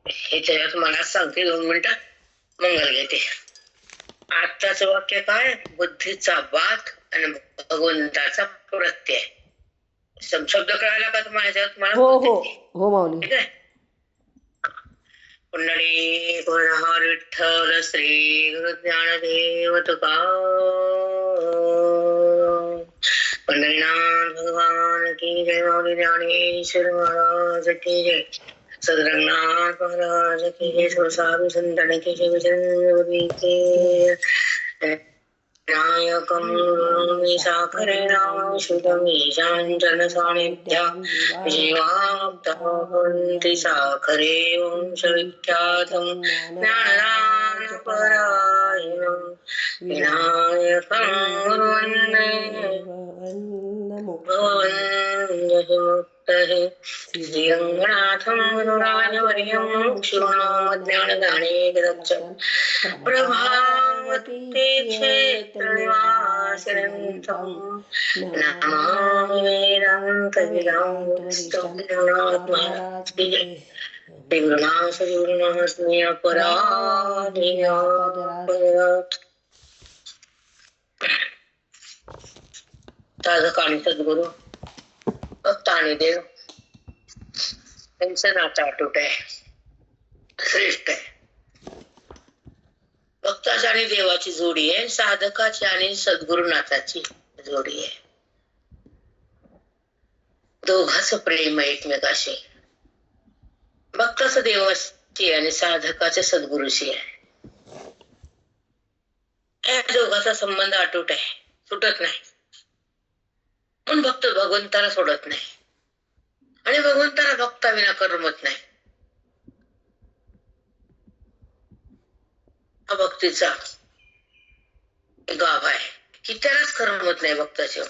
हे त्याच्यात मला सांगते 2 मिनिटं, मंगल घेते. आजचं वाक्य काय? बुद्धीचा बात आणि भगवंताचा प्रत्यय. शब्द कळाला का तुम्हाला? ह्याच्यात मला हो बोलते हो ते. हो माऊली. ठीक आहे. पुंडलिक हर विठ्ठल श्री गुरु ज्ञानदेव तुकाराम. पंढरीनाथ भगवान की जय. माऊली ज्ञानेश्वर महाराज की जय. सद्गुरुनाथ महाराज की जय. साधु संतन की जय. विजय के नायकं साकरेण शुद्धं ईशाञ्चन सान्निध्यं जीवामुक्तावन्ति साखरे वंशविख्यातं ज्ञानदानपरायणं विनायकं वन्दे भवन्मुक्तये श्रीरङ्गनाथं गुरुराजवर्यं क्षुण्णोमज्ञानदानेकदक्षं प्रभावती क्षेत्रनिवासिनं नमामि वेदान्तवेदान्तवसिष्ठं गुरुनाथ महाराज की जय. गुरुनाथ अपराधियापराध. साधक आणि सद्गुरु भक्त आणि देव त्यांचं नातं अटूट आहे, श्रेष्ठ आहे. भक्ताची आणि देवाची जोडी आहे, साधकाची आणि सद्गुरुनाथाची जोडी आहे. दोघांचं प्रेम आहे एकमेकाशी. भक्ताचं देवाशी आणि साधकाचं सद्गुरूशी आहे. या दोघांचा संबंध अटूट आहे, सुटत नाही. पण भक्त भगवंताला सोडत नाही आणि भगवंताला भक्ताविना करमत नाही. हा भक्तीचा गाभा आहे की त्यालाच करमत नाही भक्ताशिवाय.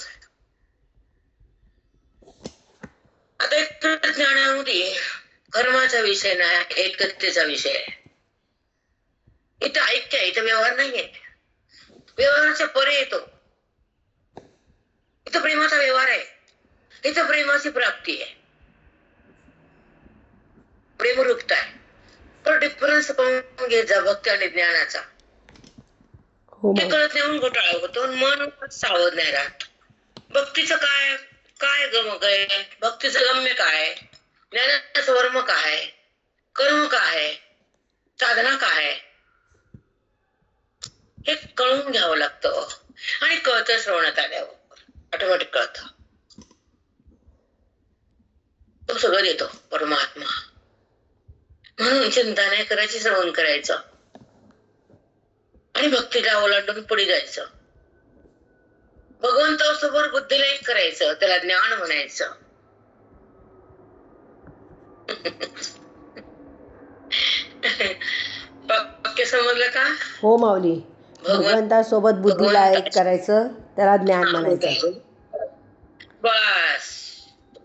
आता एक ज्ञानामध्ये कर्माचा विषय नाही, एकतेचा विषय आहे. इथं ऐक्य आहे, इथं व्यवहार नाहीये. व्यवहाराच्या परे येतो. इथं प्रेमाचा व्यवहार आहे, इथं प्रेमाची प्राप्ती आहे, प्रेमरूपता आहे. तर डिफरन्स कळून घेत जा भक्ती आणि ज्ञानाचा. ते कळत नाही म्हणून घोटाळा होतो, मन सावध नाही राहत. भक्तीचं काय काय गमक आहे, भक्तीचं गम्य काय, ज्ञानाचं वर्म काय, कर्म काय, साधना काय, हे कळून घ्यावं लागतं. आणि कळतं श्रवणात आल्यावर ऑटोमॅटिक कळत. तो सगळं देतो परमात्मा. म्हणून चिंता नाही करायची, श्रवण करायचं आणि भक्तीला ओलांडून पुढे जायचं. भगवंतासोबत बुद्धीला एक करायचं, त्याला ज्ञान म्हणायचं. वाक्य समजलं का? हो माऊली. भगवंतासोबत बुद्धीला एक करायचं, त्याला ज्ञान म्हणायचं. बस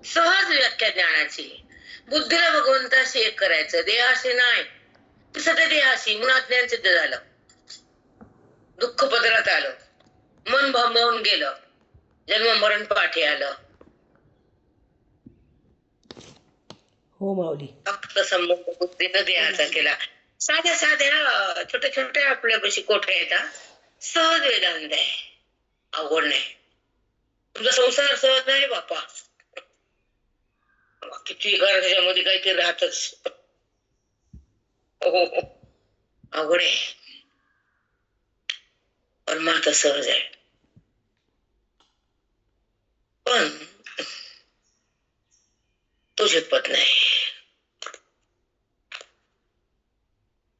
सहज व्याख्या ज्ञानाची. बुद्धीला भगवंताशी एक करायचं, देहाशी नाही. सध्या देहाशी म्हणून अज्ञान सिद्ध झालं, दुःख पदरात आलं, मन भांबवून गेलं, जन्म मरण पाठी आलं. हो माऊली. फक्त संबंध बुद्धीनं देहाचा केला. साध्या साध्या छोट्या छोट्या आपल्यापाशी कोठ्या येतात. सहज वेदांत आहे, अवघड नाही. तुझा संसार सहज नाही बापा. किती घर त्याच्यामध्ये काहीतरी राहतच. अवघड आहे. परमार्थ सहज आहे. पण तो झेपत नाही.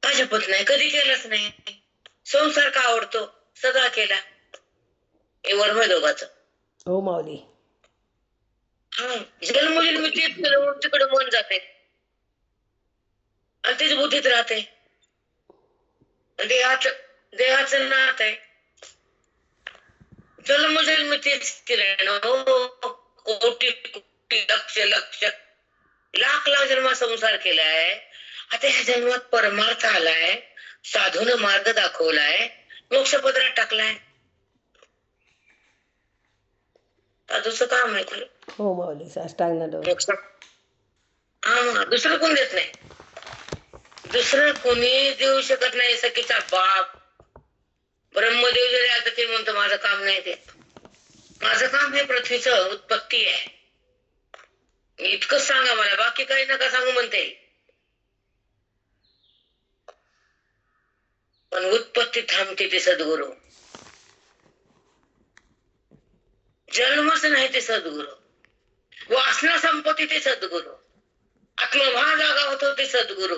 का झेपत नाही? कधी केलंच नाही. संसार का आवडतो? सगळा केला. हे वर्म दोघाचं. हो माऊली. जन्मजन्मी तेच केलं म्हणून तिकडे मन जाते आणि तेच बुद्धीत राहते. देहाचं नात आहे. जन्मजन्मी तेच केलं. कोटी कोटी लक्ष लक्ष लाख लाख जन्म संसार केलाय. आता ह्या जन्मात परमार्थ आलाय, साधून मार्ग दाखवलाय, मोक्ष पदरात टाकलाय. साधूचं काम आहे तुला. हो माऊली. साष्टांग मोक्ष हा दुसरं कोण देत नाही. दुसरं कोणी देऊ शकत नाही. सखीचा बाप ब्रह्मदेव जरी आता ते म्हणतो माझं काम नाही ते. माझं काम हे पृथ्वीचं उत्पत्ती आहे. इतकंच सांगा मला, बाकी काही नका सांगू म्हणते. पण उत्पत्ती थांबते ते सद्गुरु. जन्मच नाही ते सद्गुरु. वासना संपत्ती ते सद्गुरु. आत्मभाव जागा होतो ते सद्गुरु.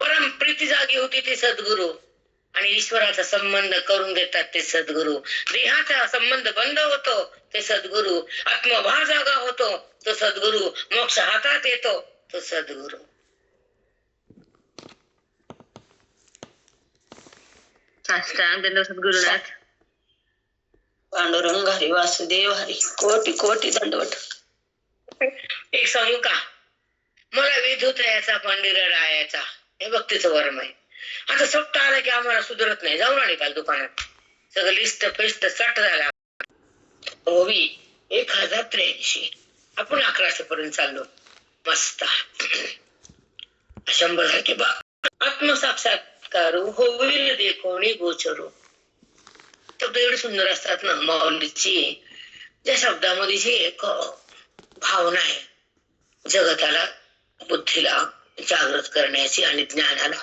परम प्रीती जागी होती ते सद्गुरु. आणि ईश्वराचा संबंध करून देतात ते सद्गुरु. देहाचा संबंध बंद होतो ते सद्गुरु. आत्मभाव जागा होतो तो सद्गुरु. मोक्ष हातात येतो तो सद्गुरु. सद्गुरुनाथ. पांडुरंग हरी, वासुदेव हरी, कोटी कोटी दंडवट. एक सांगू का, मला विधुत्रयाचा पंडितरायाचा हे भक्तीचं वर्म आहे. आता सप्ता आला की आम्हाला सुधरत नाही. जाऊन आले काल दुकानात, सगळं लिस्ट पेस्ट चट झाला. ओवी 1083. आपण 1100 पर्यंत चाललो. मस्त 100 की बा. आत्मसाक्षात्कारू होईल देखोणी गोचरू. शब्द एवढे सुंदर असतात ना माऊलीची. ज्या शब्दामध्ये जी एक भावना आहे, जगताला बुद्धीला जागृत करण्याची आणि ज्ञानाला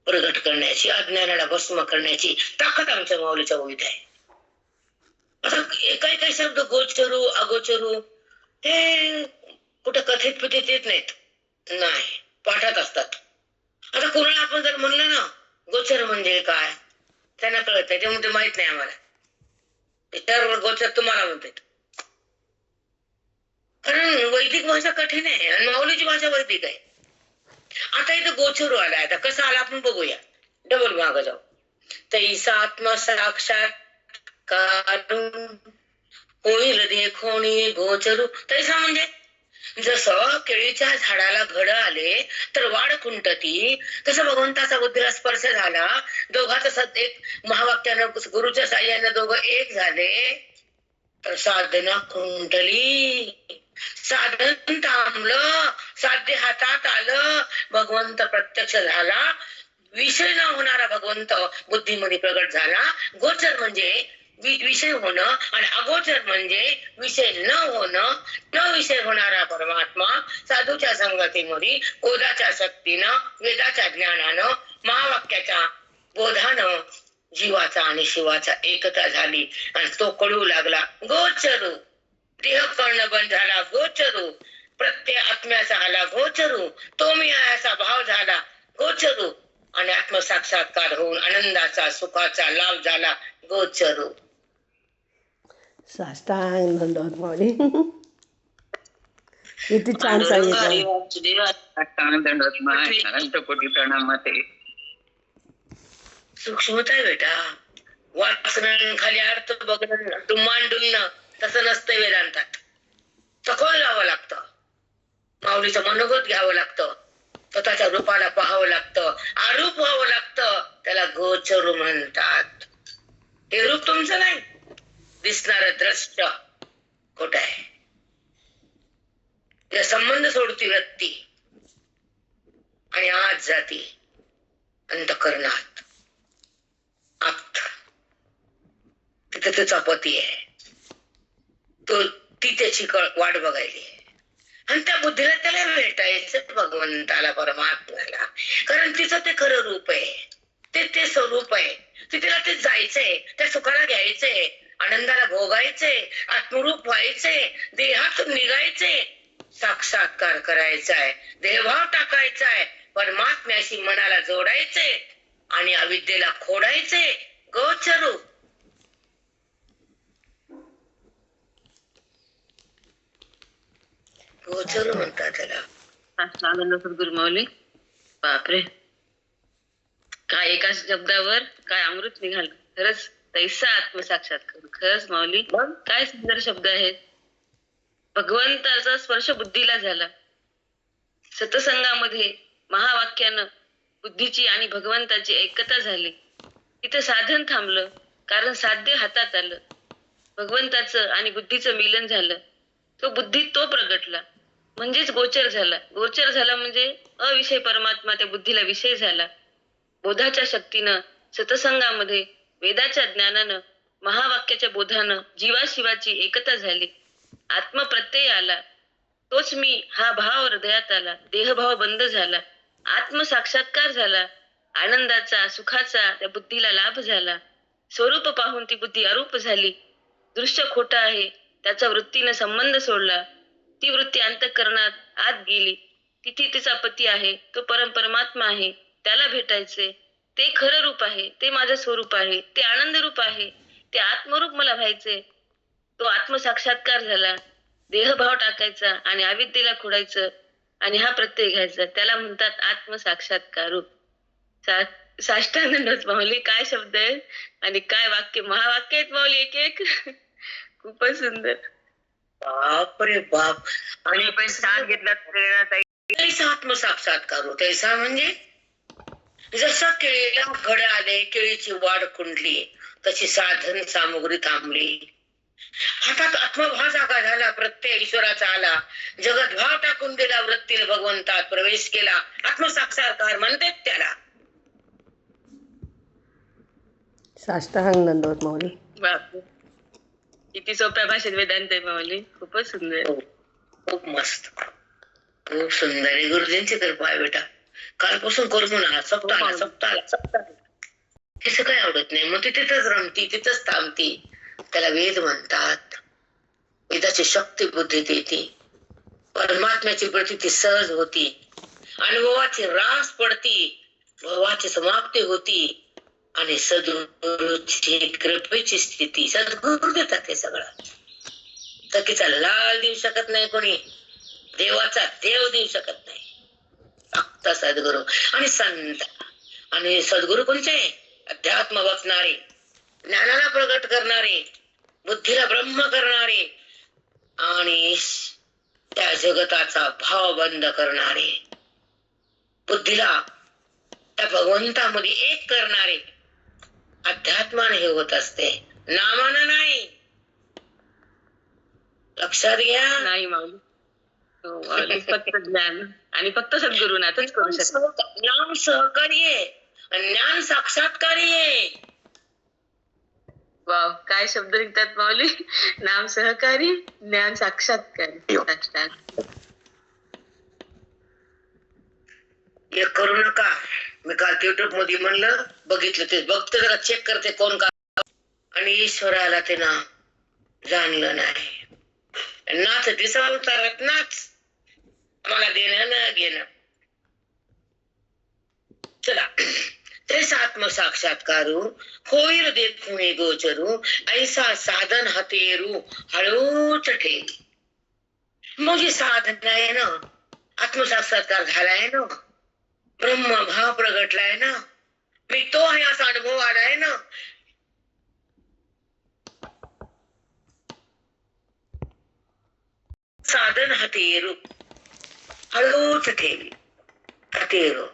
प्रगट करण्याची, अज्ञानाला भस्म करण्याची ताकद आमच्या माऊलीच्या ओवीत आहे. आता काही काही शब्द गोचरू अगोचरू हे कुठं कथित पिथित येत नाहीत, नाही पाठात असतात. आता कोणाला आपण जर म्हणलं ना गोचर म्हणजे काय, त्यांना कळत नाही. ते म्हणते माहित नाही आम्हाला. त्याच्यावर गोचर तुम्हाला म्हणतात. कारण वैदिक भाषा कठीण आहे आणि माऊलीची भाषा वैदिक आहे. आता इथं गोचरू आला. आता कसं आला आपण बघूया. डबल मागं जाऊ. तैसा आत्मसाक्षात्कार होईल देखोणी गोचरू. तैसा म्हणजे जसं केळीच्या झाडाला घड आले तर वाढ खुंटती, तसं भगवंताचा बुद्धीला स्पर्श झाला. दोघांचा एक महावाक्यानं गुरुच्या साह्यानं दोघं एक झाले तर साधना खुंटली. साधन थांबलं, साध्य हातात आलं, भगवंत प्रत्यक्ष झाला. विषय न होणारा भगवंत बुद्धीमध्ये प्रगट झाला. गोचर म्हणजे विषय होणं आणि अगोचर म्हणजे विषय न होणं. न विषय होणारा परमात्मा साधूच्या संगतीमध्ये ओदाच्या शक्तीनं, वेदाच्या ज्ञानानं, महावाक्याच्या बोधानं जीवाचा आणि शिवाचा एकता झाली आणि तो कळू लागला. गोचरू. देह कळणं बंद झाला. गोचरू. प्रत्यय आत्म्याचा आला. गोचरू. तो मी याचा भाव झाला. गोचरू. आणि आत्मसाक्षात्कार होऊन आनंदाचा सुखाचा लाभ झाला. गोचरू. साष्टांग दंडवत माऊली. किती छान सांगितलं. कोटी प्रणामाते. सूक्ष्मता आहे बेटा. वाचन खाली अर्थ बघणं डुमांडुलणं तसं नसतं वेदांतात. सखोल जावं लागतं. माऊलीचं मनोगत घ्यावं लागतं. स्वतःच्या रूपाला पाहावं लागतं. आरूप व्हावं लागतं. त्याला गोचरू म्हणतात. हे रूप तुमचं नाही, दिसणार दृश्य खोट आहे. या संबंध सोडती वृत्ती आणि आज जाती अंतःकरणात आत. तिथे त्याचा पती आहे. ती त्याची वाट बघायली आहे आणि त्या बुद्धीला त्याला भेटायचं भगवंताला, परमात्म्याला. कारण तिचं ते खरं रूप आहे, ते स्वरूप आहे. तिला ते जायचंय, त्या सुखाला घ्यायचंय, आनंदाला भोगायचंय, आत्मरूप व्हायचंय, देहातून निघायचंय, साक्षात्कार करायचाय, देहभाव टाकायचाय, परमात्म्याशी मनाला जोडायचंय आणि अविद्येला खोडायचंय. गोचरू. गोचरू म्हणतात त्याला. सद्गुरु माऊली. बापरे, काय एका शब्दावर काय अमृत निघालं. खरंच तैसा आत्मसाक्षात्कार. खरंच माऊली काय सुंदर शब्द आहेत. भगवंताचा स्पर्श बुद्धीला झाला. सतसंगामध्ये महावाक्यानं बुद्धीची आणि भगवंताची एकता झाली. तिथे साधन थांबलं, कारण साध्य हातात आलं. भगवंताचं आणि बुद्धीचं मिलन झालं. तो बुद्धीत तो प्रगटला. म्हणजेच गोचर झाला. गोचर झाला म्हणजे अविषय परमात्मा त्या बुद्धीला विषय झाला. बोधाच्या शक्तीनं, सतसंगामध्ये, वेदाच्या ज्ञानानं, महावाक्याच्या बोधानं जीवाशिवाची एकता झाली. आत्मप्रत्यय आला. तोच मी हा भाव हृदयात आला. देहभाव बंद झाला. आत्मसाक्षात्कार झाला. आनंदाचा, सुखाचा त्या बुद्धीला लाभ झाला. स्वरूप पाहून ती बुद्धी अरूप झाली. दृश्य खोटं आहे त्याचा वृत्तीनं संबंध सोडला. ती वृत्ती अंतःकरणात आत गेली. तिथे तिचा पती आहे, तो परमात्मा आहे, त्याला भेटायचे. ते खरं रूप आहे, ते माझं स्वरूप आहे, ते आनंद रूप आहे, ते आत्मरूप मला व्हायचे. तो आत्मसाक्षात्कार झाला. देहभाव टाकायचा आणि अविद्येला खोडायचं आणि हा प्रत्यय घ्यायचा. त्याला म्हणतात आत्मसाक्षात्कार रूप. साष्टांग माऊली. काय शब्द आहे आणि काय वाक्य, महावाक्य आहेत माऊली एक एक. खूपच सुंदर. बापरे बाप. आणि पण छान घेतलात प्रेरणा. तैसा आत्मसाक्षात्कार तैसा म्हणजे जसं केळीला घड आले, केळीची वाढ कुंडली, तशी साधन सामुग्री थांबली. हातात आत्मभाव जागा झाला, प्रत्यय ईश्वराचा आला. जगत भाव टाकून दिला, वृत्तीने भगवंतात प्रवेश केला. आत्मसाक्षात्कार म्हणतात त्याला. साष्टांग दंडवत माऊली. बापरे, किती सोप्या भाषेत वेदांत आहे माऊली. खूपच सुंदर. खूप मस्त, खूप सुंदर आहे. गुरुजींची कृपा आहे बेटा. कालपासून करू म्हणा, सप्ताहाला हे सगळं आवडत नाही. मग ती तिथंच रमती, तिथंच थांबती. त्याला वेद म्हणतात. वेदाची शक्ती बुद्धी देते. परमात्म्याची प्रती सहज होती. अनुभवाची रास पडती, भावाची समाप्ती होती आणि सद्गुरूची कृपेची स्थिती. सद्गुरू देतात हे सगळं. सखीचा लाल देऊ शकत नाही कोणी, देवाचा देव देऊ शकत नाही, फक्त सद्गुरू आणि संत. आणि सद्गुरू कोणते? अध्यात्म बसणारे, ज्ञानाला प्रगट करणारे, बुद्धीला ब्रह्म करणारे आणि त्या जगताचा भाव बंद करणारे, बुद्धीला त्या भगवंतामध्ये एक करणारे. अध्यात्माने हे होत असते, नामानं नाही. लक्षात घ्या. नाही माऊली. फक्त ज्ञान आणि फक्त सद्गुरुनाथच करू शकतो. ज्ञान सहकार्य, ज्ञान साक्षात्कारी. वाव, काय शब्द निघतात माऊली. नाम सहकारी, ज्ञान साक्षात्कारी. हे करू नका. मी काल युट्यूब मध्ये म्हणलं, बघितलं ते बघते जरा, चेक करते कोण का. आणि ईश्वराला ते ना जाणलं नाही. नाच दिसा उतारत नाच, मला देणं न घेणं. चला. तेच आत्मसाक्षात्कारू होईल देखुनी गोचरू, ऐसा साधन हतेरू हळूच ठेवी. मग ही साधन आहे ना, आत्मसाक्षात्कार झालाय ना, ब्रह्मभाव प्रगटलाय ना, मी तो आहे असा अनुभव आलाय ना. साधन हतेरू हळूच ठेवी. हतेरू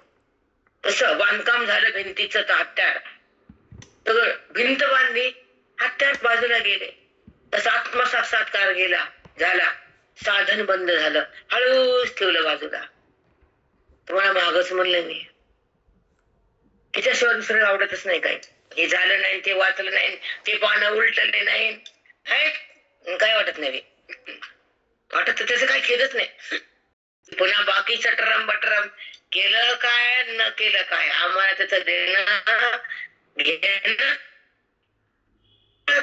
तसं बांधकाम झालं भिंतीचं, तर हत्यार सगळं भिंत बांधली, हत्यार बाजूला गेले. तसा आत्मसाक्षात्कार गेला, झाला, साधन बंद झालं, हळूच ठेवलं बाजूला. तुम्हाला मागच म्हणलं मी, त्याच्याशिवाय दुसरं आवडतच नाही. काही हे झालं नाही, ते वाचलं नाही, ते पानं उलटले नाही, काय वाटत नाही. वाटत त्याचं काही खेळच नाही. पुन्हा बाकी चटरम बटरम केलं काय न केलं काय, आम्हाला त्याचं देणं घेणं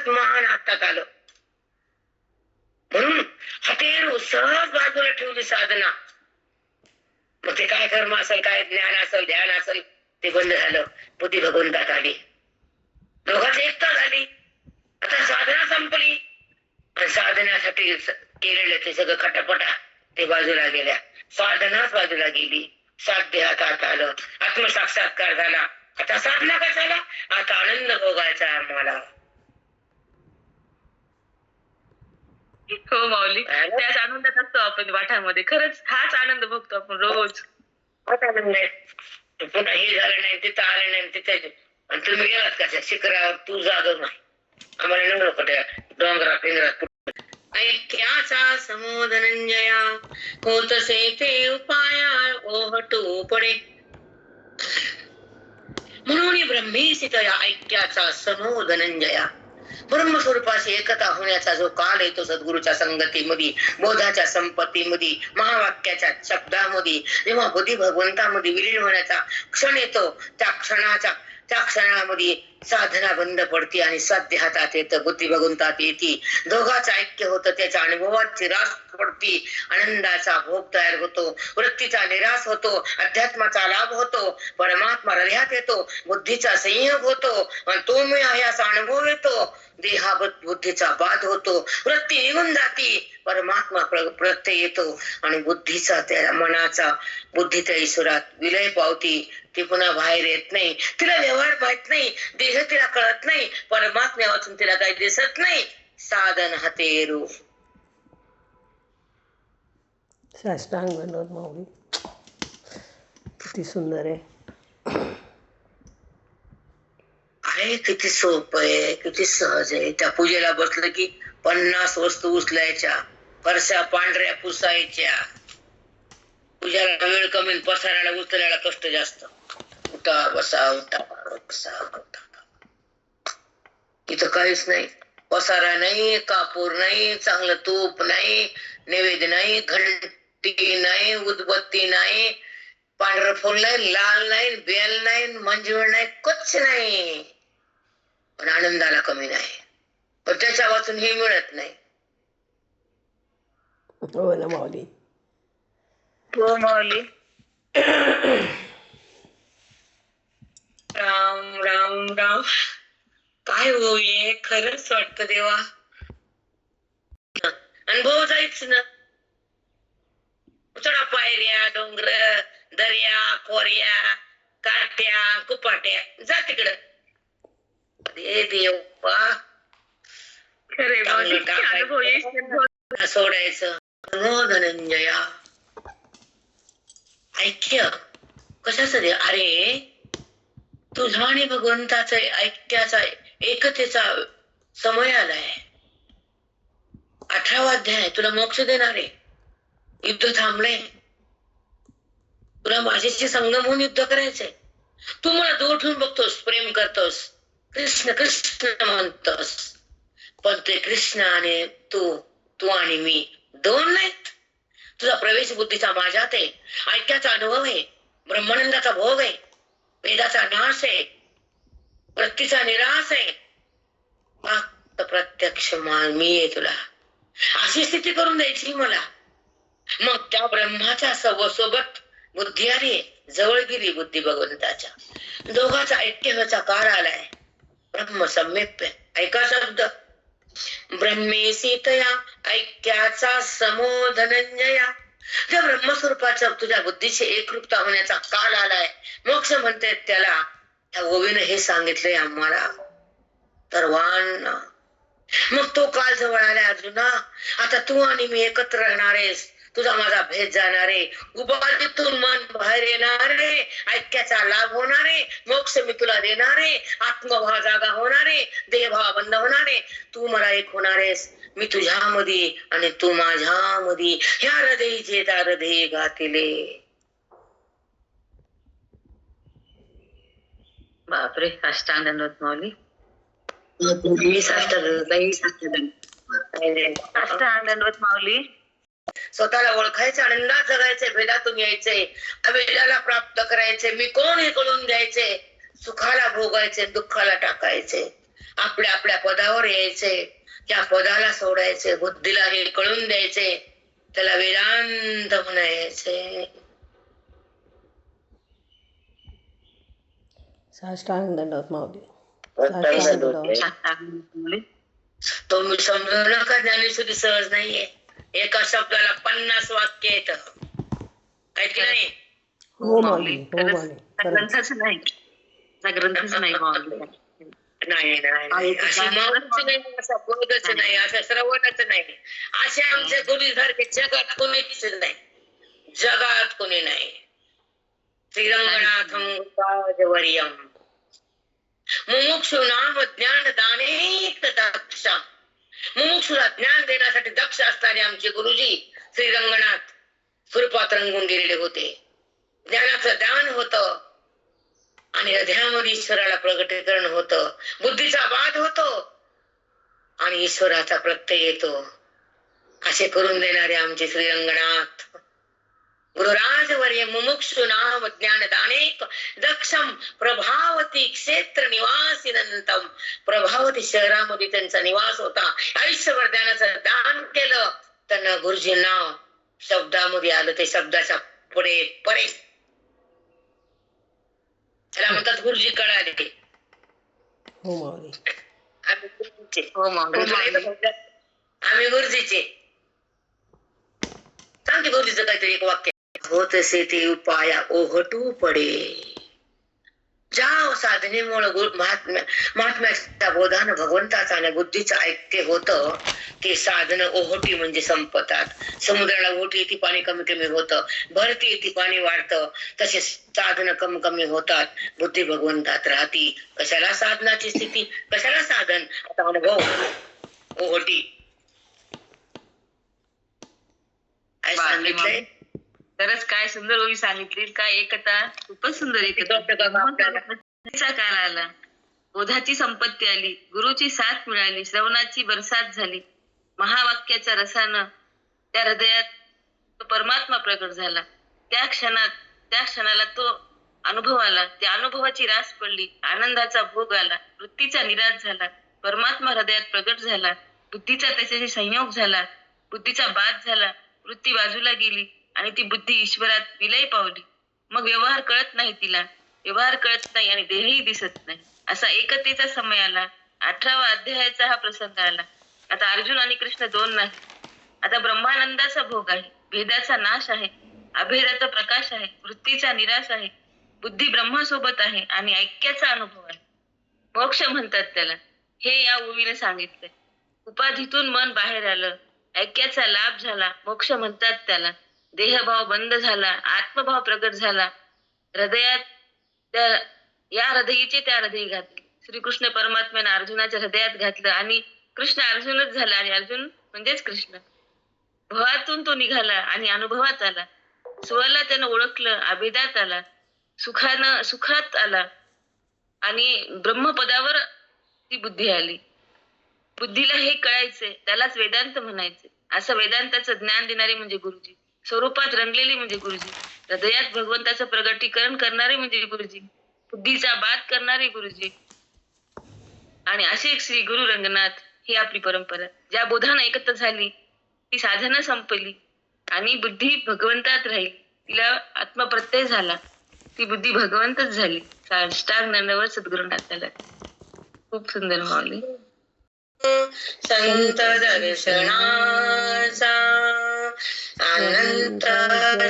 महान हातात आलं. म्हणून हतेरू सहज बाजूला ठेवली साधना. मग ते काय कर्म असेल, काय ज्ञान असेल, ध्यान असेल, ते बंद झालं. बुद्धी भगवंतात आली, दोघांची एकता झाली. आता साधना संपली आणि साधण्यासाठी केलेलं ते सगळं खटापटा ते बाजूला गेल्या. साधनाच बाजूला गेली, साध्य हातात आलं, आत्मसाक्षात्कार झाला. आता साधना काय झाला, आता आनंद भोगायचा आम्हाला. हो माऊली, त्याच आनंदात असतो आपण वाठामध्ये. खरंच हाच आनंद भोगतो आपण रोज. हाच आनंद आहे. पुन्हा हे झालं नाही, तिथं आलं नाही, तिथे आणि तुम्ही गेलात कशा शिखरावर, तू जागो नाही. आम्हाला नको डोंगरा पिंगरात ऐक्याचा समो धनंजया, होतसे ते उपाया ओहटू पडे. म्हणून ब्रह्मीसी तया ऐक्याचा समो धनंजया. ब्रह्मस्वरूपाशी एकता होण्याचा जो काल येतो सद्गुरूच्या संगतीमध्ये, बोधाच्या संपत्तीमध्ये, महावाक्याच्या शब्दामध्ये, जेव्हा बुद्धी भगवंतामध्ये विलीन होण्याचा क्षण येतो, त्या क्षणामध्ये साधना बंद पडते आणि साध्य हातात येतं, बुद्धी भगवंतात येते. दोघांचं ऐक्य होतं, त्याच्या अनुभवाची रास पडती, आनंदाचा भोग तयार होतो, वृत्तीचा निराश होतो, अध्यात्माचा लाभ होतो, परमात्मा हृदयात येतो, बुद्धीचा संयोग होतो आणि तो मी आहे असा अनुभव येतो. देहावत बुद्धीचा बाध होतो, वृत्ती निघून जाती, परमात्मा प्रत्यय येतो आणि बुद्धीचा त्या मनाचा बुद्धी त्या ईश्वरात विलय पावती. ती पुन्हा बाहेर येत नाही, तिला व्यवहार माहित नाही, देह तिला कळत नाही, परमात्म्या वाचून तिला काही दिसत नाही. साधन हतेरू. साष्टांग दंडवत माऊली. किती सुंदर आहे. आहे किती सोपं आहे, किती सहज आहे. त्या पूजेला बसलं की 50 वस्तू उचलायच्या, फरशा पांढऱ्या पुसायच्या. पूजाला वेळ कमी, पसाराला उचलायला कष्ट जास्त. उठा बसा, उठा बसा, उठा. इथं काहीच नाही, पसारा नाही, कापूर नाही, चांगलं तूप नाही, नैवेद्य नाही, घंटी नाही, उदबत्ती नाही, पांढरं फुल नाही, लाल नाही, बेल नाही, मंजूळ नाही, कुछ नाही. पण आनंदाला कमी नाही, पण त्याच्या वाचून हे मिळत नाही. हो ना माऊली. हो माऊली. राम राम राम. काय होईये, खरंच वाटतं देवा. अनुभव जायच ना. चढा पायऱ्या, डोंगर, दर्या, कोर्या, काट्या, कुपाट्या, जा तिकडं. हे देवा, खरे माऊली, अनुभव येईल. सोडायचं. हो धनंजया. ऐक्य कशाचं दे? अरे तुझा आणि भगवंताचा ऐक्याचा एकतेचा समय आलाय. 18वा अध्याय. तुला मोक्ष देणारे, युद्ध थांबले, तुला माझ्याशी संगम होऊन युद्ध करायचंय. तू मला दूर ठेवून बघतोस, प्रेम करतोस, कृष्ण कृष्ण म्हणतोस, पण ते कृष्ण आणि तू आणि मी दोन नाहीत. तुझा प्रवेश बुद्धीचा माझ्यात आहे, ऐक्याचा अनुभव आहे, ब्रह्मानंदाचा भोग आहे, वेदाचा नाश आहे, वृत्तीचा निराश आहे. फक्त प्रत्यक्ष मी आहे तुला, अशी स्थिती करून द्यायची मला. मग त्या ब्रह्माच्या सोबत बुद्धी आली, जवळ गेली बुद्धी भगवंताच्या. दोघांचा ऐक्य व्हायचा काळ आलाय. ब्रह्म सम्यक. ऐका शब्द, ब्रह्मेसी तया ऐक्याचा समो धनंजया. त्या ब्रह्मस्वरूपाच्या तुझ्या बुद्धीची एकरूपता होण्याचा काल आलाय. मोक्ष म्हणते त्याला. त्या गोविंद हे सांगितलंय आम्हाला सर्वांना. मग तो काल जवळ आलाय अर्जुना. आता तू आणि मी एकत्र राहणारेस, तुझा माझा भेद जाणारे, उपाधीतून मन बाहेर येणारे, ऐक्याचा लाभ होणारे, मोक्ष मी तुला देणारे, आत्मभाव जागा होणारे, देहभाव बंद होणारे, तू मला एक होणारेस, मी तुझ्यामध्ये आणि तू माझ्यामध्ये. ह्या हृदयीचे त्या हृदय गातिले. बापरे, साष्टांग दंडवत माऊली. साष्टांग दंडवत माऊली. स्वतःला ओळखायचं, आनंदात जगायचे, भेदातून यायचे, अभेदाला प्राप्त करायचे, मी कोण हे कळून द्यायचे, सुखाला भोगायचे, दुःखाला टाकायचे, आपल्या आपल्या पदावर यायचे, त्या पदाला सोडायचे, बुद्धीला हे कळून द्यायचे, त्याला वेदांत म्हणायचे. साष्टांग दंडवत माऊली. तुम्ही समजू नका, ज्ञानेश्वरी सहज नाहीये. एका शब्दाला 50 वाक्य येत, ऐकलं नाही? हो माऊली, हो माऊली. ग्रंथच नाही, ग्रंथच नाही माऊली. नाही अशी मौज नाही, असा बोधच नाही, असं श्रवणच नाही, असे आमच्या गुरुसारखे जगात कोणीच नाही, जगात कोणी नाही. श्रीरंगनाथं मुमुक्षूणां ज्ञानदानेन दक्षा मुमुक्षुला ज्ञान देण्यासाठी दक्ष असणारे आमचे गुरुजी श्री रंगनाथ स्वरूपात रंगून गेलेले होते. ज्ञानाचं दान होतं आणि हृदयामध्ये ईश्वराला प्रगटीकरण होतं, बुद्धीचा वाद होतो आणि ईश्वराचा प्रत्यय येतो. असे करून देणारे आमचे श्री रंगनाथ गुरुराजवर्य मुमुक्षु नाम ज्ञानदानेक दक्षम प्रभावती क्षेत्र निवासिनंतम. प्रभावती शहरामध्ये त्यांचा निवास होता. आयुष्यभर ज्ञानाचं दान केलं. त्यांना गुरुजींना शब्दामध्ये आलं, ते शब्दाच्या पुढे परे त्याला म्हणतात गुरुजी कळाले. हो माऊली. आम्ही गुरुजीचे. आम्ही गुरुजीचे. सांगते गुरुजीचं काहीतरी एक वाक्य. होतसे ते उपाया ओहटू पडे. ज्या साधनेमुळे महात्म्याच्या बोधानं भगवंताचा आणि बुद्धीचं ऐक्य होतं ते साधन ओहोटी म्हणजे संपतात. समुद्राला ओहोटी येते, पाणी कमी कमी होतं, भरती येते, पाणी वाढतं. तसे साधन कमी कमी होतात, बुद्धी भगवंतात राहती. कशाला साधनाची स्थिती, कशाला साधन, आता अनुभव ओहोटी. काय सांगितलंय? खरंच काय सुंदर ओवी सांगितली. काय एकता, खूपच सुंदर एकता. काल आला, बोधाची संपत्ती आली, गुरुची साथ मिळाली, श्रवणाची बरसात झाली, महावाक्याच्या रसानं त्या हृदयात परमात्मा प्रकट झाला. त्या क्षणाला तो अनुभव आला. त्या अनुभवाची रास पडली, आनंदाचा भोग आला, वृत्तीचा निराश झाला, परमात्मा हृदयात प्रकट झाला, बुद्धीचा त्याच्याशी संयोग झाला, बुद्धीचा बाद झाला, वृत्ती बाजूला गेली आणि ती बुद्धी ईश्वरात विलय पावली. मग व्यवहार कळत नाही तिला, व्यवहार कळत नाही आणि देहही दिसत नाही. असा एकतेचा समय आला. 18वा अध्यायाचा हा प्रसंग आला. आता अर्जुन आणि कृष्ण दोन नाही. आता ब्रह्मानंदाचा भोग आहे, भेदाचा नाश आहे, अभेदाचा प्रकाश आहे, वृत्तीचा निराश आहे, बुद्धी ब्रह्मासोबत आहे आणि ऐक्याचा अनुभव आहे. मोक्ष म्हणतात त्याला. हे या ओवीने सांगितलंय. उपाधीतून मन बाहेर आलं, ऐक्याचा लाभ झाला, मोक्ष म्हणतात त्याला. देहभाव बंद झाला, आत्मभाव प्रगट झाला. हृदयात या हृदयीचे त्या हृदयी घातले. श्रीकृष्ण परमात्म्याने अर्जुनाच्या हृदयात घातलं आणि कृष्ण अर्जुनच झाला आणि अर्जुन म्हणजेच कृष्ण. भवातून तो निघाला आणि अनुभवात आला. स्वला त्यानं ओळखलं, अभेदात आला, सुखात आला आणि ब्रह्मपदावर ती बुद्धी आली. बुद्धीला हे कळायचंय, त्यालाच वेदांत म्हणायचे. असं वेदांताचं ज्ञान देणारे म्हणजे गुरुजी, स्वरूपात रंगलेले म्हणजे गुरुजी, हृदयात भगवंताचं प्रगटीकरण करणारे म्हणजे गुरुजी, बुद्धीचा बाद करणारे गुरुजी. आणि असे श्री गुरु रंगनाथ ही आपली परंपरा. ज्या बोधानं एकत्र झाली ती साधना संपली आणि बुद्धी भगवंतात राहील, तिला आत्मप्रत्यय झाला, ती बुद्धी भगवंतच झाली. साष्टांग दंडवत सद्गुरुनाथाला. खूप सुंदर माऊली. संत दर्शनाचा अनंत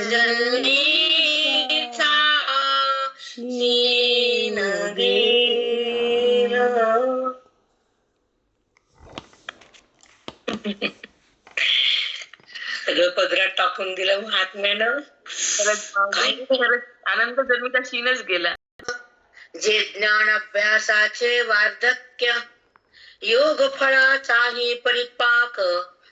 जन्मीचा शीन गेला. सगळं पदरात टाकून दिलं महात्म्यानं. आनंद जन्मीचा शीनच गेला. जे ज्ञान अभ्यासाचे वार्धक्य, योग फळाचाही परिपाक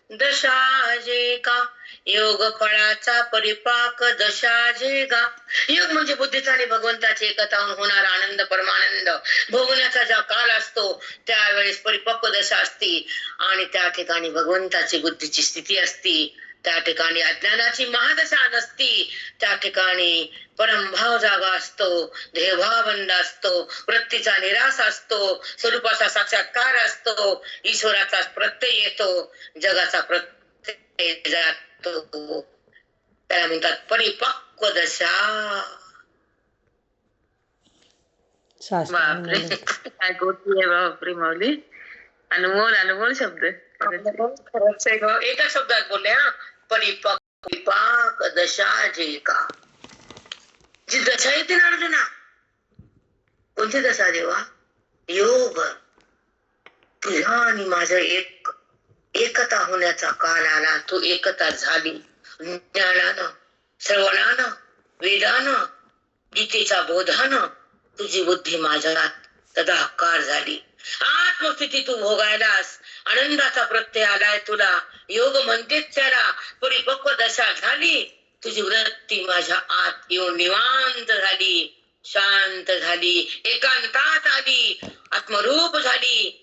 दशा जे का, योग फळाचा परिपाक दशा जे गा. योग म्हणजे बुद्धीचा आणि भगवंताची एकता होणारा आनंद, परमानंद भोगण्याचा ज्या काल असतो त्यावेळेस परिपक्व दशा असती आणि त्या ठिकाणी भगवंताची बुद्धीची स्थिती असती. त्या ठिकाणी अज्ञानाची महादशा नसती. त्या ठिकाणी परमभाव जागा असतो, देहभाव बंद असतो, वृत्तीचा निराश असतो, स्वरूपाचा साक्षात्कार असतो, ईश्वराचा प्रत्यय येतो, जगाचा प्रत्यय जातो. त्याला म्हणतात परिपक्व दशा. बापरे, काय गोष्टी आहे बापरे माऊली. अनमोल शब्द. एका शब्दात बोलले हा, परिपाक दशा जे का. जी दशा येते ना अर्जुना, कोणती दशा देवा? योग. तुझ्या आणि माझं एकता होण्याचा काल आला. तू एकता झाली ज्ञानानं, श्रवणानं, वेदानं, गीतेच्या बोधानं. तुझी बुद्धी माझ्यात तदाकार झाली. आत्मस्थिती तू भोगायलास आनंदाचा प्रत्यय आलाय तुला, योग म्हणतेच त्याला. परिपक्व दशा झाली, तुझी वृत्ती माझ्या आत येऊन निवांत झाली, शांत झाली, एकांतात आली, आत्मरूप झाली.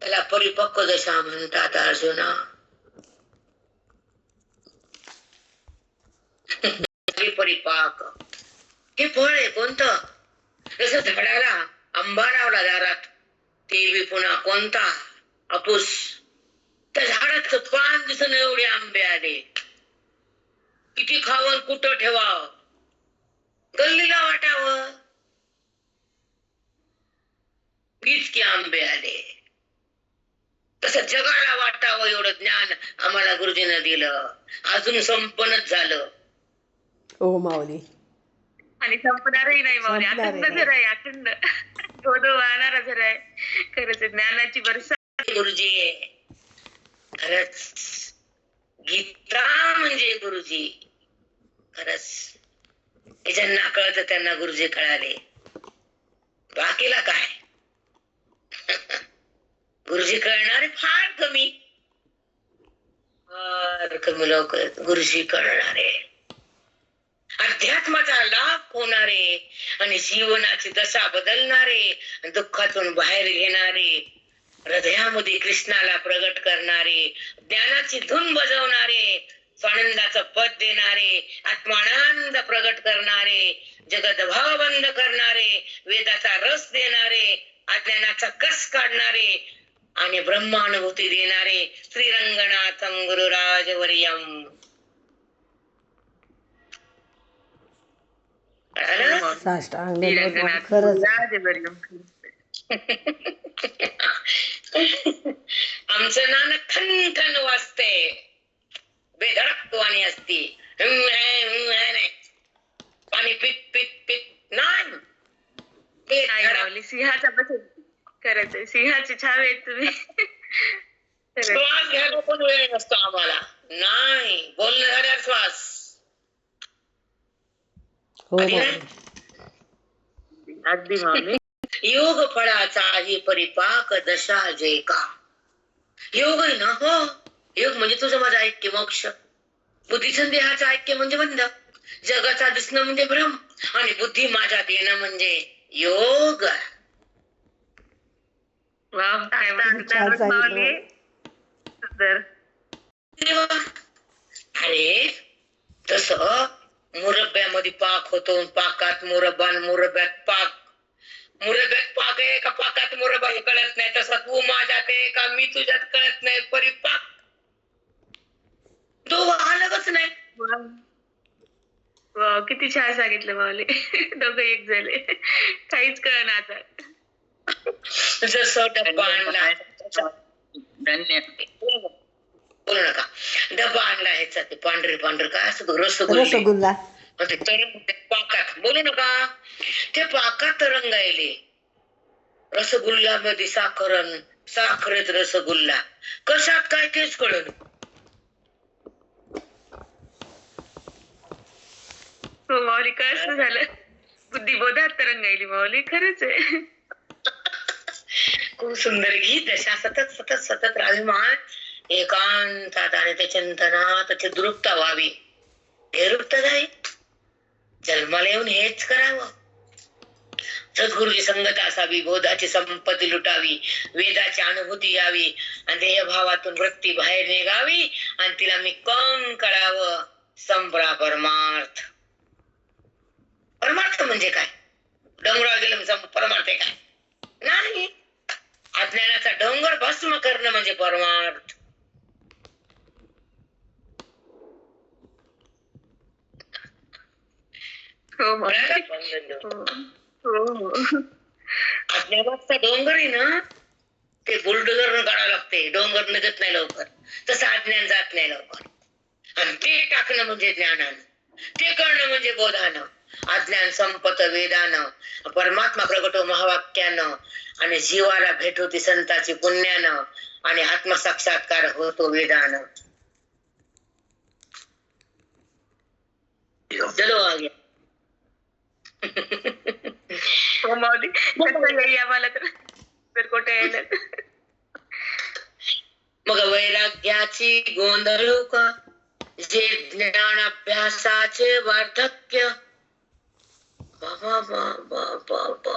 त्याला परिपक्व दशा म्हणतात अर्जुना. परिपाक हे फळ आहे कोणतं? जसं झाडाला आंबा लावला दारात, ते बी पुन्हा कोणता? हापूस. त्या झाडाचं पान दिसून एवढे आंबे आले. किती खावं कुठं ठेवावं, गल्लीला वाटावं, इतके आंबे आले. तसं जगाला वाटावं एवढं ज्ञान आम्हाला गुरुजींना दिलं. अजून संपन्नच झालं. हो माऊली. आणि संपणारही नाही माऊली. संपणार अखंड नाही. झरा आहे, अखंड धोधो वाहणारा झरा आहे. खरंच आहे, ज्ञानाची वर्षा. गुरुजी खरंच गीता म्हणजे गुरुजी. खरंच हे ज्यांना कळत त्यांना गुरुजी कळाले, बाकीला काय. गुरुजी कळणारे फार कमी, फार कमी लोक गुरुजी कळणारे, अध्यात्माचा लाभ होणारे आणि जीवनाची दशा बदलणारे, दुःखातून बाहेर घेणारे, हृदयामध्ये कृष्णाला प्रगट करणारे, ज्ञानाची धून बजवणारे, स्वानंदाचं पद देणारे, आत्मानंद प्रगट करणारे, जगत भाव बंद करणारे, वेदाचा रस देणारे, अज्ञानाचा कस काढणारे आणि ब्रह्मानुभूती देणारे श्रीरंगनाथं गुरुराजवर्यम. साष्टांग दंडवत खरंच. आमचं नानक खन खन वाजते, बेधडक वाणी असती. नाही पाणी पित पित पित नाही. माऊली सिंहाचा बस. खरंच आहे, सिंहाची छाव आहे तुम्ही. श्वास घ्यायला पण वेळ नसतो आम्हाला. नाही बोलणं झाल्यावर श्वास. हो माऊली. अगदी माऊली. योग फळाचा ही परिपाक दशा जय का. योग आहे ना. हो, योग म्हणजे तुझं माझं ऐक्य मोक्ष. बुद्धीचं देहाचं ऐक्य म्हणजे बंध, जगाचा दिसणं म्हणजे भ्रम आणि बुद्धी माझ्यात येणं म्हणजे योग. वाव, काय म्हणतात माऊली. सुंदर. अरे तस मुरब्ब्यामध्ये पाक होतो, पाकात मुरब्बा, मुरब्ब्यात पाक. मुरब्ब्यात पाक आहे का पाकात मुरब्बा हे कळत नाही. तसा तू माझ्यात आहे का मी तुझ्यात कळत नाही. परिपाक तो अलगच नाही. वाव, किती छान सांगितलं माऊली. दोघं एक झाले, काहीच कळना आता. जसं डब्बा आणला, बोलू नका. डब्बा आणला ह्याचा ते पांढरे पांढरे काय असत रसगुल्ला. पाकात, बोलू नका. ते पाकात रंगायले. रसगुल्ला मध्ये साखरण, साखरेत रसगुल्ला, कशात काय तेच कळलं. हो माऊली, कसं झालं. बुद्धिबोधात तरंगायली माऊली. खरंच आहे. खूप सुंदर गीत. अशा सतत सतत सतत राहमान एकांतात आणि त्या चिंतनात त्याची दुरुपता व्हावी. हे रुपता जाई जन्माला येऊन हेच करावं. सद्गुरूची संगत असावी, बोधाची संपत्ती लुटावी, वेदाची अनुभूती यावी आणि देहभावातून वृत्ती बाहेर निघावी आणि तिला मी कोण कळावं. संपरा परमार्थ. परमार्थ म्हणजे काय? डोंगरावर गेलं परमार्थ आहे काय? नाही. अज्ञानाचा डोंगर भस्म करणं म्हणजे परमार्थ. हो माऊली. अज्ञानाचा डोंगर आहे ना, ते बुलडोझर काढावं लागते. डोंगर निघत नाही लवकर. तसं अज्ञान जात नाही लवकर. आणि ते टाकणं म्हणजे ज्ञानानं, ते करणं म्हणजे बोधानं. अज्ञान संपत वेदानं, परमात्मा प्रगटो महावाक्यानं आणि जीवाला भेट होती संताची पुण्यानं आणि आत्मसाक्षात्कार होतो वेदानं. चलो आगे. हो माऊली, कसं येई आम्हाला तर कुठे यायला. मग वैराग्याची गोंधळू का, जे ज्ञान अभ्यासाचे वार्धक्य. बाबा बाबा बाबा,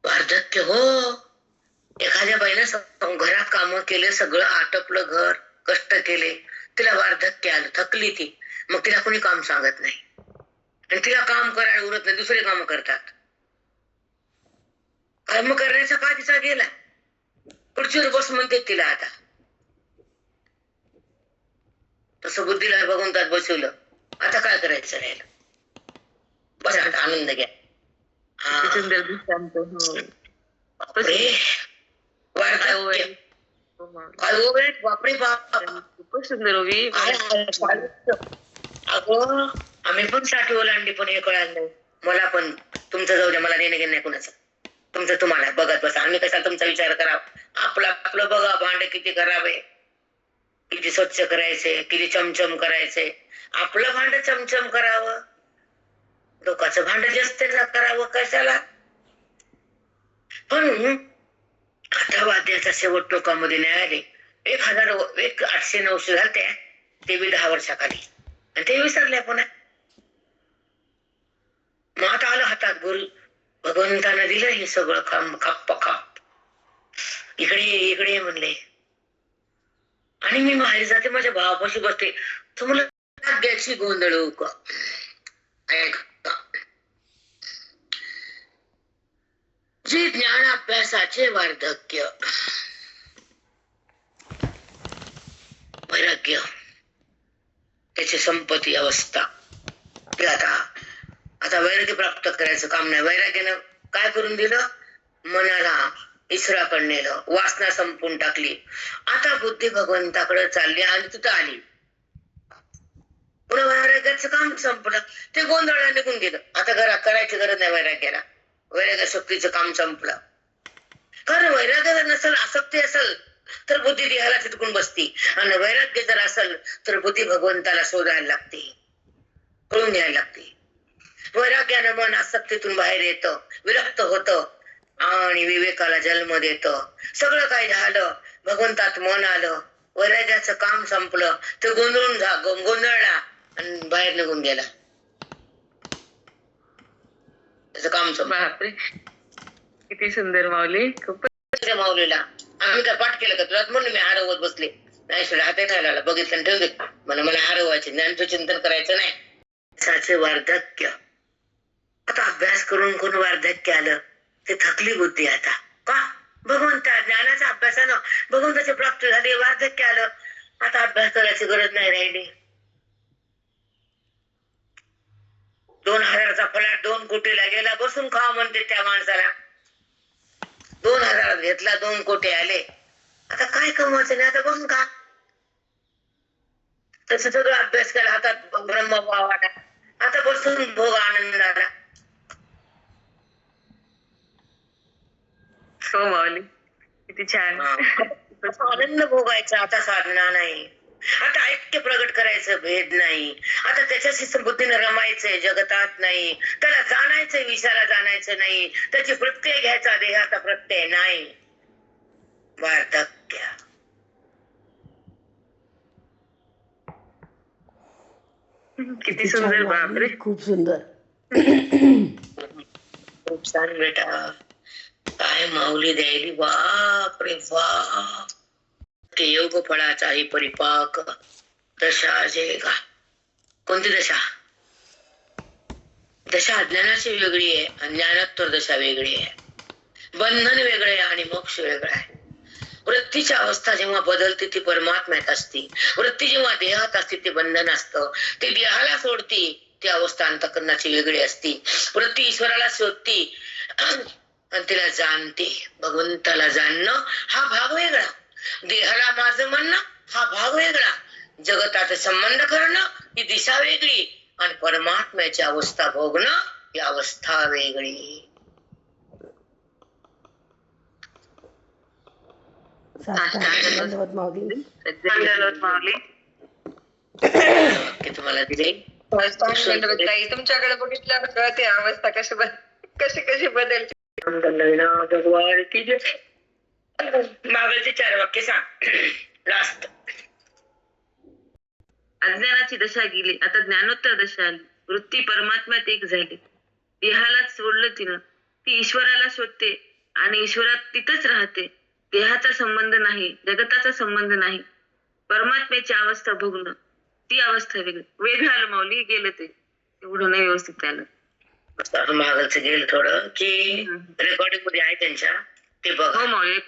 वार्धक्य हो. एखाद्या बाईनं घरात काम केले, सगळं आटपलं, घर कष्ट केले, तिला वार्धक्य आलं, थकली ती, मग तिला कोणी काम सांगत नाही आणि तिला काम करायला उरत नाही, दुसरे काम करतात. कर्म करण्याचा का तिचा गेला, खुर्चीवर बस म्हणते तिला. आता तसं बुद्धीला भगवंतात बसवलं, आता काय करायचं राहिलं, बस आता आनंद घ्या. सुंदर दृष्टांत. हो. बापरे, वार्धक्य काय वय, बापरे बाप, खूपच सुंदर होवी. अगं आम्ही पण 60 ओलांडली, पण हे कळालं नाही मला. पण तुमचं जाऊ द्या, मला देणं घेणं नाही कुणाचं, तुमचं तुम्हाला बघत बसा. आम्ही कसा तुमचा विचार करावा, आपलं आपलं बघा. भांडे किती करावे, किती स्वच्छ करायचे, किती चमचम करायचे. आपलं भांड चमचम करावं, लोकांचं भांड जास्त करावं कशाला. पण आता वाद्याचा शेवट टोकामध्ये नाही आले. 1800-900 झालते, ते बी 10 वर्षाखाली, आणि ते विसरल्या पुन्हा. मग आता आलं हातात, गुरु भगवंतानं दिलं हे सगळं काम, खाप खाप, इकडे इकडे म्हणले. आणि मी बाहेर जाते, माझ्या भावापाशी बसते. तुम्हाला भाग्याची गोंधळू का, जे ज्ञान अभ्यासाचे वार्धक्य, वैराग्य, त्याची संपत्ती अवस्था. आता वैराग्य प्राप्त करायचं काम नाही. वैराग्यानं काय करून दिलं, मनाला ईश्वराकडे नेलं, वासना संपून टाकली. आता बुद्धी भगवंताकडे चालली आणि तिथं आली. पुन्हा वैराग्याचं काम संपलं, ते गोंधळला निघून गेलं. आता घरात करायची गरज नाही वैराग्याला, वैराग्य शक्तीचं काम संपलं. कारण वैराग्य नसेल, आसक्ती असेल तर बुद्धी देहाला चिटकून बसती, आणि वैराग्य जर असेल तर बुद्धी भगवंताला शोधायला लागते, कळून घ्यायला लागते. वैराग्यानं मन आसक्तीतून बाहेर येतं, विरक्त होतं आणि विवेकाला जन्म देतं. सगळं काही झालं, भगवंतात मन आलं, वैराग्याचं काम संपलं, ते गोंधळला आणि बाहेर निघून गेला, त्याचं काम संपलं. बापरे, किती सुंदर माऊली. खूप माऊलीला आम्ही काय पाठ केलं का तुला म्हणून मी हरवत बसले नाही. सुद्धा हाते नाही लागला, बघितलं ठेवले मला हरवायचे, ज्ञानचं चिंतन करायचं नाही. साचे वार्धक्य, आता अभ्यास करून कोण वार्धक्य आलं, ते थकली बुद्धी. आता का भगवंता ज्ञानाच्या अभ्यासानं भगवंताची प्राप्ती झाली, वार्धक्य आलं, आता अभ्यास करायची गरज नाही राहिली. 2000चा फलाट 2 कोटीला गेला, बसून खावा म्हणते त्या माणसाला. 2000 घेतला, 2 कोटी आले, आता काय कमवायचं नाही, आता बसून खा. तसं सगळं अभ्यास केला, हातात ब्रह्मभाव आला, आता बसून भोग आनंद आला. हो माऊली, किती छान. आनंद भोगायचा, आता साधना नाही, आता ऐक्य प्रगट करायचं, भेद नाही, आता त्याच्याशी बुद्धीनं रमायचंय, जगतात नाही, त्याला जाणायचंय, विषयाला जाणायचं नाही, त्याची प्रत्यय घ्यायचा, देहाचा प्रत्यय नाही. वार्धक्य, किती सुंदर. बापरे, खूप सुंदर. खूप छान बेटा, काय माऊली द्यायली, बाप रे बाप. ते योग फळाचाही परिपाक, दशा जेगा. कोणती दशा? दशा अज्ञानाची वेगळी आहे, ज्ञानोत्तर दशा वेगळी आहे. बंधन वेगळे आहे आणि मोक्ष वेगळा आहे. वृत्तीची अवस्था जेव्हा बदलते ती परमात्म्यात असते, वृत्ती जेव्हा देहात असते ते बंधन असतं. ते देहाला सोडती ती अवस्था अंतःकरणाची वेगळी असती. वृत्ती ईश्वराला शोधती आणि तिला जाणते. भगवंताला जाणणं हा भाग वेगळा, देहाला माझं म्हणणं हा भाग वेगळा, जगतात संबंध करणं ही दिशा वेगळी, आणि परमात्म्याची अवस्था भोगणं ही अवस्था वेगळी. धन्यवाद माऊली. धन्यवाद माऊली. तुम्हाला दिले ताई, तुमच्याकडे बघितल्यावर कळते अवस्था कशी कशी बदलते. भगवान की जय. मागलचे 4 वाक्य सांग. लास्ट. अज्ञानाची दशा गेली, आता ज्ञानोत्तर दशा आली. वृत्ती परमात्म्यात एक झाली, देहालाच सोडलं तिनं. ती ईश्वराला शोधते आणि ईश्वरात तिथंच राहते. देहाचा संबंध नाही, जगताचा संबंध नाही. परमात्म्याची अवस्था भोगणं, ती अवस्था वेगळी. वेगळं आलं माऊली, गेलं ते एवढं नाही व्यवस्थित आलं. मागलचं गेलं थोडं की रेकॉर्डिंग मध्ये आहे त्यांच्या, ते बघ. हो माऊली,